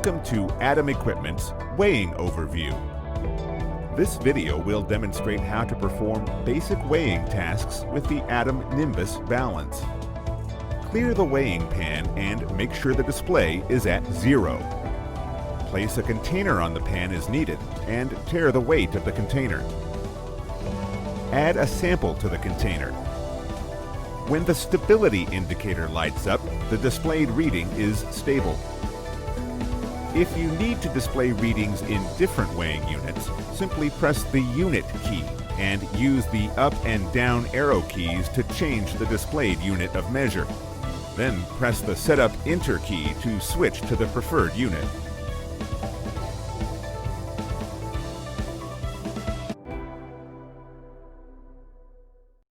Welcome to Atom Equipment's Weighing Overview. This video will demonstrate how to perform basic weighing tasks with the Atom NIMBUS balance. Clear the weighing pan and make sure the display is at 0. Place a container on the pan as needed and tare the weight of the container. Add a sample to the container. When the stability indicator lights up, the displayed reading is stable. If you need to display readings in different weighing units, simply press the Unit key and use the up and down arrow keys to change the displayed unit of measure. Then press the Setup Enter key to switch to the preferred unit.